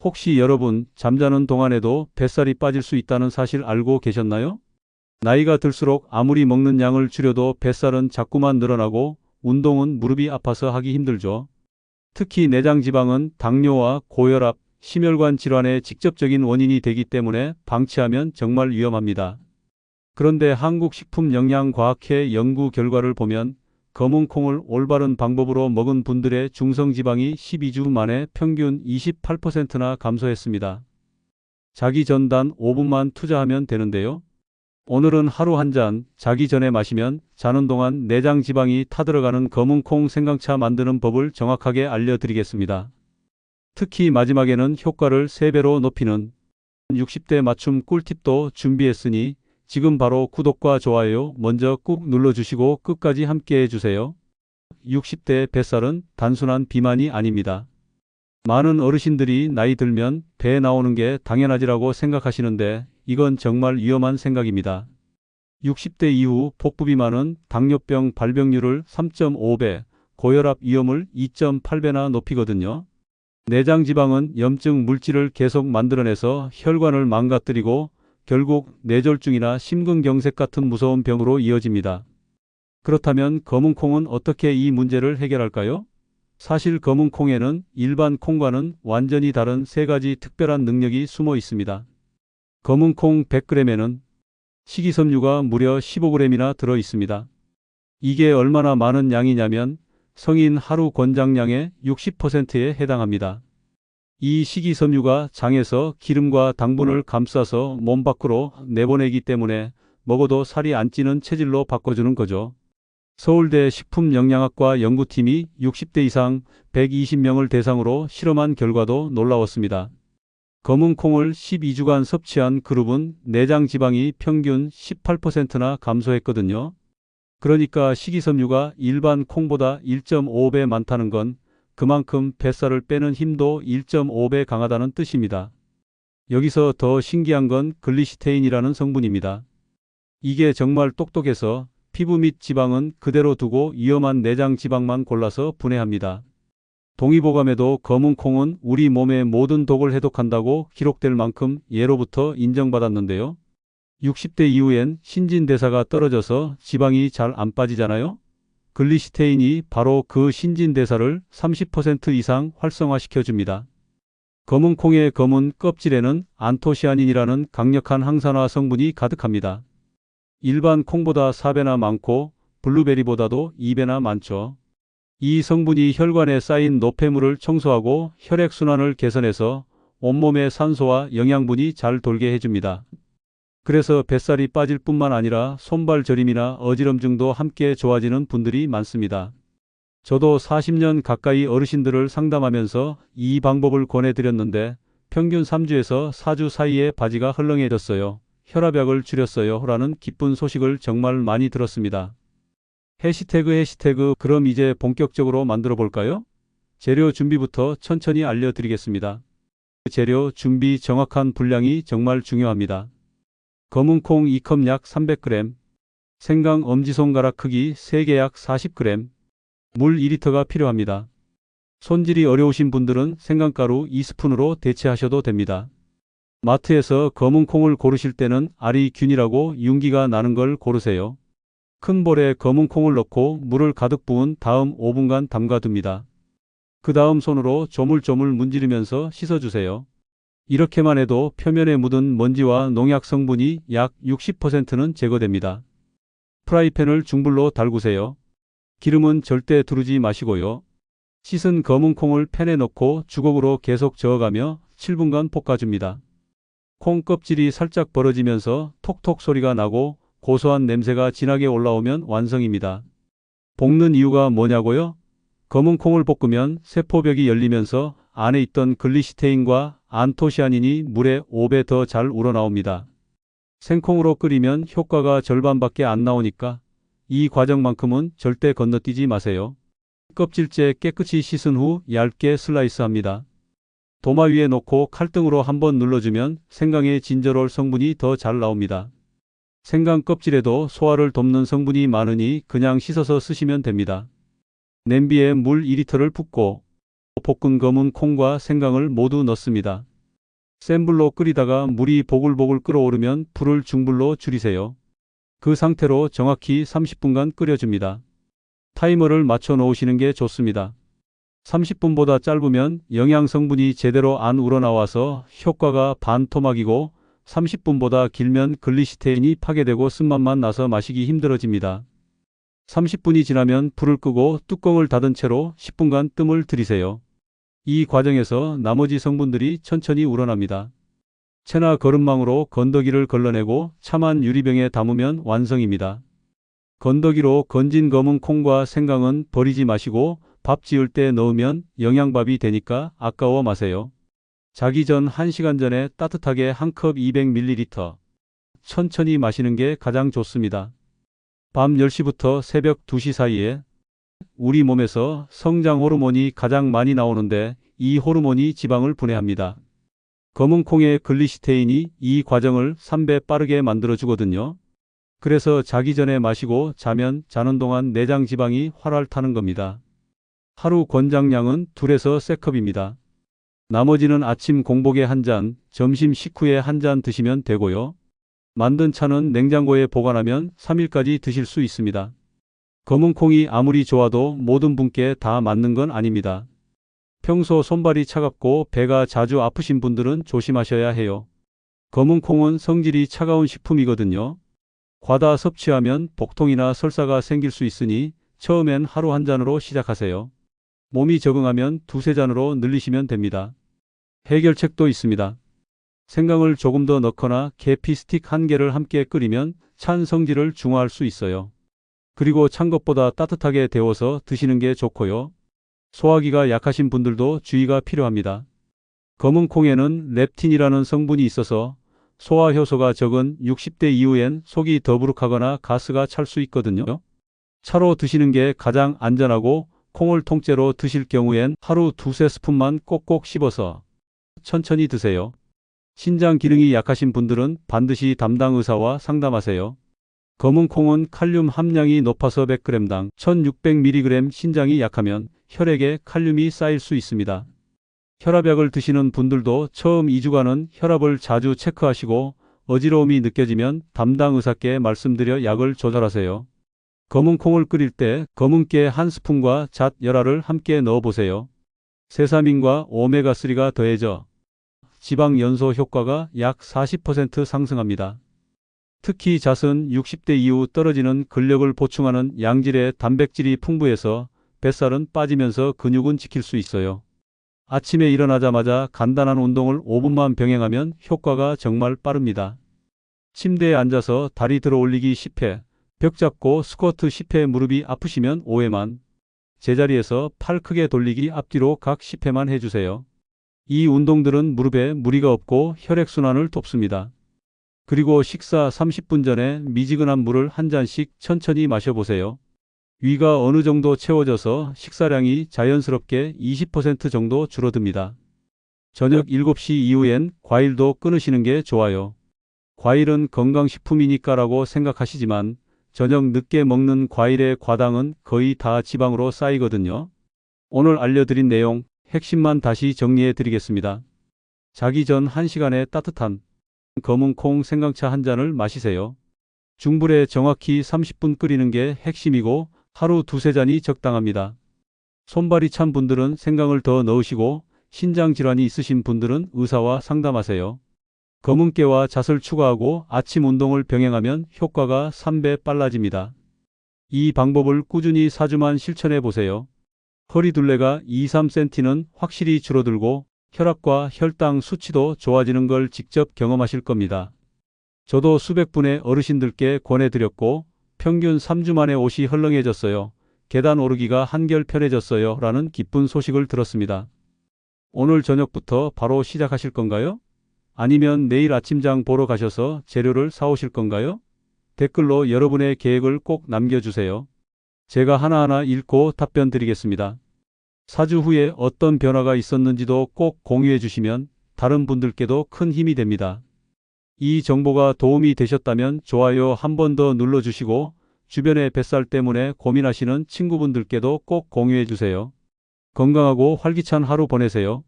혹시 여러분 잠자는 동안에도 뱃살이 빠질 수 있다는 사실 알고 계셨나요? 나이가 들수록 아무리 먹는 양을 줄여도 뱃살은 자꾸만 늘어나고 운동은 무릎이 아파서 하기 힘들죠. 특히 내장 지방은 당뇨와 고혈압, 심혈관 질환의 직접적인 원인이 되기 때문에 방치하면 정말 위험합니다. 그런데 한국식품영양과학회 연구 결과를 보면 검은 콩을 올바른 방법으로 먹은 분들의 중성지방이 12주 만에 평균 28%나 감소했습니다. 자기 전 단 5분만 투자하면 되는데요. 오늘은 하루 한 잔, 자기 전에 마시면 자는 동안 내장 지방이 타들어가는 검은 콩 생강차 만드는 법을 정확하게 알려드리겠습니다. 특히 마지막에는 효과를 3배로 높이는 60대 맞춤 꿀팁도 준비했으니 지금 바로 구독과 좋아요 먼저 꾹 눌러주시고 끝까지 함께 해주세요. 60대 뱃살은 단순한 비만이 아닙니다. 많은 어르신들이 나이 들면 배 나오는 게 당연하지라고 생각하시는데 이건 정말 위험한 생각입니다. 60대 이후 복부 비만은 당뇨병 발병률을 3.5배, 고혈압 위험을 2.8배나 높이거든요. 내장 지방은 염증 물질을 계속 만들어내서 혈관을 망가뜨리고 결국 뇌졸중이나 심근경색 같은 무서운 병으로 이어집니다. 그렇다면 검은 콩은 어떻게 이 문제를 해결할까요? 사실 검은 콩에는 일반 콩과는 완전히 다른 3가지 특별한 능력이 숨어 있습니다. 검은 콩 100g에는 식이섬유가 무려 15g이나 들어 있습니다. 이게 얼마나 많은 양이냐면 성인 하루 권장량의 60%에 해당합니다. 이 식이섬유가 장에서 기름과 당분을 감싸서 몸 밖으로 내보내기 때문에 먹어도 살이 안 찌는 체질로 바꿔주는 거죠. 서울대 식품영양학과 연구팀이 60대 이상 120명을 대상으로 실험한 결과도 놀라웠습니다. 검은 콩을 12주간 섭취한 그룹은 내장 지방이 평균 18%나 감소했거든요. 그러니까 식이섬유가 일반 콩보다 1.5배 많다는 건 그만큼 뱃살을 빼는 힘도 1.5배 강하다는 뜻입니다. 여기서 더 신기한 건 글리시테인이라는 성분입니다. 이게 정말 똑똑해서 피부 및 지방은 그대로 두고 위험한 내장 지방만 골라서 분해합니다. 동의보감에도 검은 콩은 우리 몸의 모든 독을 해독한다고 기록될 만큼 예로부터 인정받았는데요. 60대 이후엔 신진대사가 떨어져서 지방이 잘 안 빠지잖아요. 글리시테인이 바로 그 신진대사를 30% 이상 활성화시켜줍니다. 검은 콩의 검은 껍질에는 안토시아닌이라는 강력한 항산화 성분이 가득합니다. 일반 콩보다 4배나 많고 블루베리보다도 2배나 많죠. 이 성분이 혈관에 쌓인 노폐물을 청소하고 혈액순환을 개선해서 온몸에 산소와 영양분이 잘 돌게 해줍니다. 그래서 뱃살이 빠질 뿐만 아니라 손발 저림이나 어지럼증도 함께 좋아지는 분들이 많습니다. 저도 40년 가까이 어르신들을 상담하면서 이 방법을 권해드렸는데 평균 3주에서 4주 사이에 바지가 헐렁해졌어요. 혈압약을 줄였어요. 라는 기쁜 소식을 정말 많이 들었습니다. 해시태그 그럼 이제 본격적으로 만들어 볼까요? 재료 준비부터 천천히 알려드리겠습니다. 재료 준비 정확한 분량이 정말 중요합니다. 검은 콩 2컵 약 300g, 생강 엄지손가락 크기 3개 약 40g, 물 2리터가 필요합니다. 손질이 어려우신 분들은 생강가루 2스푼으로 대체하셔도 됩니다. 마트에서 검은 콩을 고르실 때는 알이 균일하고 윤기가 나는 걸 고르세요. 큰 볼에 검은 콩을 넣고 물을 가득 부은 다음 5분간 담가둡니다. 그 다음 손으로 조물조물 문지르면서 씻어주세요. 이렇게만 해도 표면에 묻은 먼지와 농약 성분이 약 60%는 제거됩니다. 프라이팬을 중불로 달구세요. 기름은 절대 두르지 마시고요. 씻은 검은 콩을 팬에 넣고 주걱으로 계속 저어가며 7분간 볶아줍니다. 콩 껍질이 살짝 벌어지면서 톡톡 소리가 나고 고소한 냄새가 진하게 올라오면 완성입니다. 볶는 이유가 뭐냐고요? 검은 콩을 볶으면 세포벽이 열리면서 안에 있던 글리시테인과 안토시아닌이 물에 5배 더 잘 우러나옵니다. 생콩으로 끓이면 효과가 절반밖에 안 나오니까 이 과정만큼은 절대 건너뛰지 마세요. 껍질째 깨끗이 씻은 후 얇게 슬라이스합니다. 도마 위에 놓고 칼등으로 한번 눌러주면 생강의 진저롤 성분이 더 잘 나옵니다. 생강 껍질에도 소화를 돕는 성분이 많으니 그냥 씻어서 쓰시면 됩니다. 냄비에 물 2리터를 붓고 볶은 검은 콩과 생강을 모두 넣습니다. 센 불로 끓이다가 물이 보글보글 끓어오르면 불을 중불로 줄이세요. 그 상태로 정확히 30분간 끓여줍니다. 타이머를 맞춰 놓으시는 게 좋습니다. 30분보다 짧으면 영양 성분이 제대로 안 우러나와서 효과가 반토막이고 30분보다 길면 글리시테인이 파괴되고 쓴맛만 나서 마시기 힘들어집니다. 30분이 지나면 불을 끄고 뚜껑을 닫은 채로 10분간 뜸을 들이세요. 이 과정에서 나머지 성분들이 천천히 우러납니다. 채나 거름망으로 건더기를 걸러내고 차만 유리병에 담으면 완성입니다. 건더기로 건진 검은 콩과 생강은 버리지 마시고 밥 지을 때 넣으면 영양밥이 되니까 아까워 마세요. 자기 전 1시간 전에 따뜻하게 한 컵 200ml 천천히 마시는 게 가장 좋습니다. 밤 10시부터 새벽 2시 사이에 우리 몸에서 성장 호르몬이 가장 많이 나오는데 이 호르몬이 지방을 분해합니다. 검은 콩의 글리시테인이 이 과정을 3배 빠르게 만들어 주거든요. 그래서 자기 전에 마시고 자는 동안 내장 지방이 활활 타는 겁니다. 하루 권장량은 2에서 3컵입니다. 나머지는 아침 공복에 한 잔, 점심 식후에 한 잔 드시면 되고요. 만든 차는 냉장고에 보관하면 3일까지 드실 수 있습니다. 검은 콩이 아무리 좋아도 모든 분께 다 맞는 건 아닙니다. 평소 손발이 차갑고 배가 자주 아프신 분들은 조심하셔야 해요. 검은 콩은 성질이 차가운 식품이거든요. 과다 섭취하면 복통이나 설사가 생길 수 있으니 처음엔 하루 한 잔으로 시작하세요. 몸이 적응하면 2~3잔으로 늘리시면 됩니다. 해결책도 있습니다. 생강을 조금 더 넣거나 계피 스틱 1개를 함께 끓이면 찬 성질을 중화할 수 있어요. 그리고 찬 것보다 따뜻하게 데워서 드시는 게 좋고요. 소화기가 약하신 분들도 주의가 필요합니다. 검은 콩에는 렙틴이라는 성분이 있어서 소화 효소가 적은 60대 이후엔 속이 더부룩하거나 가스가 찰 수 있거든요. 차로 드시는 게 가장 안전하고 콩을 통째로 드실 경우엔 하루 2~3스푼만 꼭꼭 씹어서 천천히 드세요. 신장 기능이 약하신 분들은 반드시 담당 의사와 상담하세요. 검은 콩은 칼륨 함량이 높아서 100g당 1600mg, 신장이 약하면 혈액에 칼륨이 쌓일 수 있습니다. 혈압약을 드시는 분들도 처음 2주간은 혈압을 자주 체크하시고 어지러움이 느껴지면 담당 의사께 말씀드려 약을 조절하세요. 검은 콩을 끓일 때 검은 깨 1스푼과 잣 열알을 함께 넣어보세요. 세사민과 오메가3가 더해져 지방 연소 효과가 약 40% 상승합니다. 특히 잣은 60대 이후 떨어지는 근력을 보충하는 양질의 단백질이 풍부해서 뱃살은 빠지면서 근육은 지킬 수 있어요. 아침에 일어나자마자 간단한 운동을 5분만 병행하면 효과가 정말 빠릅니다. 침대에 앉아서 다리 들어 올리기 10회, 벽 잡고 스쿼트 10회, 무릎이 아프시면 5회만, 제자리에서 팔 크게 돌리기 앞뒤로 각 10회만 해주세요. 이 운동들은 무릎에 무리가 없고 혈액순환을 돕습니다. 그리고 식사 30분 전에 미지근한 물을 한 잔씩 천천히 마셔보세요. 위가 어느 정도 채워져서 식사량이 자연스럽게 20% 정도 줄어듭니다. 저녁 7시 이후엔 과일도 끊으시는 게 좋아요. 과일은 건강식품이니까라고 생각하시지만 저녁 늦게 먹는 과일의 과당은 거의 다 지방으로 쌓이거든요. 오늘 알려드린 내용 핵심만 다시 정리해 드리겠습니다. 자기 전 1시간에 따뜻한 검은 콩 생강차 한 잔을 마시세요. 중불에 정확히 30분 끓이는 게 핵심이고 하루 2~3잔이 적당합니다. 손발이 찬 분들은 생강을 더 넣으시고 신장 질환이 있으신 분들은 의사와 상담하세요. 검은 깨와 잣을 추가하고 아침 운동을 병행하면 효과가 3배 빨라집니다. 이 방법을 꾸준히 4주만 실천해 보세요. 허리둘레가 2~3cm는 확실히 줄어들고 혈압과 혈당 수치도 좋아지는 걸 직접 경험하실 겁니다. 저도 수백 분의 어르신들께 권해드렸고 평균 3주 만에 옷이 헐렁해졌어요. 계단 오르기가 한결 편해졌어요. 라는 기쁜 소식을 들었습니다. 오늘 저녁부터 바로 시작하실 건가요? 아니면 내일 아침장 보러 가셔서 재료를 사오실 건가요? 댓글로 여러분의 계획을 꼭 남겨주세요. 제가 하나하나 읽고 답변 드리겠습니다. 4주 후에 어떤 변화가 있었는지도 꼭 공유해 주시면 다른 분들께도 큰 힘이 됩니다. 이 정보가 도움이 되셨다면 좋아요 한 번 더 눌러주시고 주변의 뱃살 때문에 고민하시는 친구분들께도 꼭 공유해 주세요. 건강하고 활기찬 하루 보내세요.